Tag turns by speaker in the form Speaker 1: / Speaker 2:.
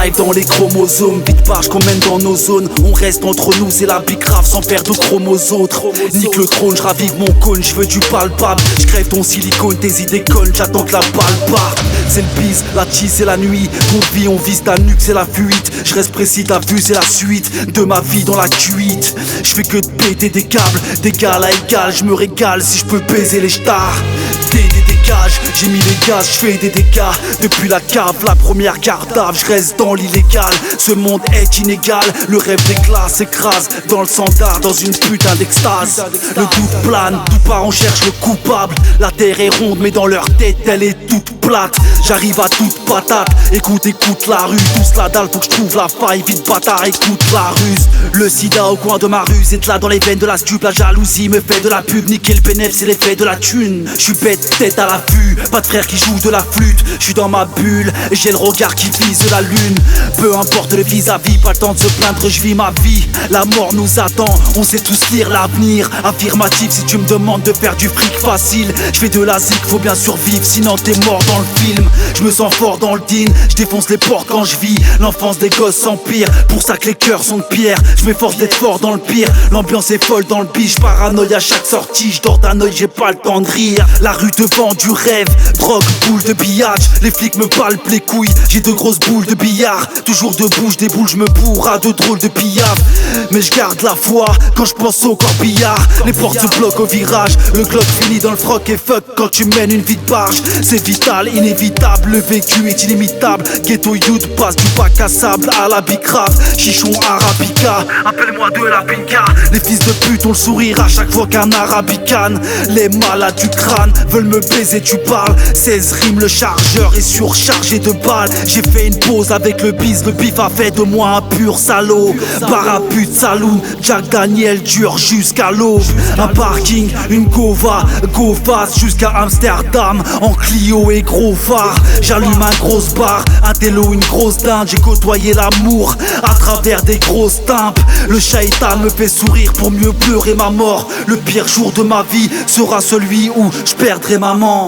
Speaker 1: live dans les chromosomes. Vite page qu'on mène dans nos zones. On reste entre nous, c'est la bicrave sans faire de chromosomes. Nique le trône, je ravive mon cône, je veux du palpable. Je crève ton silicone, tes idées collent, j'attends que la balle parte. C'est le bise, la cheese c'est la nuit. On vit, on vise ta nuque, c'est la fuite. Je reste précis, ta vue c'est la suite de ma vie dans la cuite. Je fais que de péter des câbles, d'égal à égal. Je me régale si je peux baiser les stars. Dégage, j'ai mis les gaz, je fais des dégâts. Depuis la cave, la première cardave, je reste dans l'illégal. Ce monde est inégal, le rêve des classes s'écrase dans le standard, dans une putain d'extase. Le doute plane, tout part on cherche le coupable. La terre est ronde mais dans leur tête elle est toute plate. J'arrive à toute patate, écoute la rue. Tous la dalle, faut que je trouve la faille, vite bâtard, écoute la ruse. Le sida au coin de ma rue, c'est là dans les veines de la stup. La jalousie me fait de la pub, niquer le bénéf c'est l'effet de la thune. J'suis bête, tête à l'affût, pas de frère qui joue de la flûte. J'suis dans ma bulle, et j'ai le regard qui vise la lune. Peu importe le vis-à-vis, pas le temps de se plaindre, je vis ma vie. La mort nous attend, on sait tous lire l'avenir. Affirmatif si tu me demandes de faire du fric facile. J'fais de la zik, faut bien survivre, sinon t'es mort dans le film. Je me sens fort dans le din, je défonce les portes quand je vis. L'enfance des gosses s'empire, pour ça que les cœurs sont de pierre. Je m'efforce d'être fort dans le pire, l'ambiance est folle dans le biche. Paranoïa à chaque sortie, je dors d'un œil, j'ai pas le temps de rire. La rue te vend du rêve, drogue, boule de billage. Les flics me palpent les couilles, j'ai de grosses boules de billard. Toujours debout, je déboule, je me bourre à de drôles de pillaves. Mais je garde la foi quand je pense au corbillard. Les portes se bloquent au virage, le glock finit dans le froc et fuck quand tu mènes une vie de barge. C'est vital, inévitable, le vécu est inimitable. Ghetto youth passe du bac à sable à la bicrave. Chichon arabica, appelle-moi de la pinka. Les fils de pute ont le sourire à chaque fois qu'un arabicane. Les malades du crâne veulent me baiser, tu parles. 16 rimes, le chargeur est surchargé de balles. J'ai fait une pause avec le bif a fait de moi un pur salaud. Barapute, saloon, Jack Daniel dure jusqu'à l'aube. Un parking, une gova, go fast jusqu'à Amsterdam. En Clio et gros phare, j'allume un grosse bar. Un télo, une grosse dinde, j'ai côtoyé l'amour à travers des grosses timpes. Le shaitan me fait sourire pour mieux pleurer ma mort. Le pire jour de ma vie sera celui où je perdrai maman.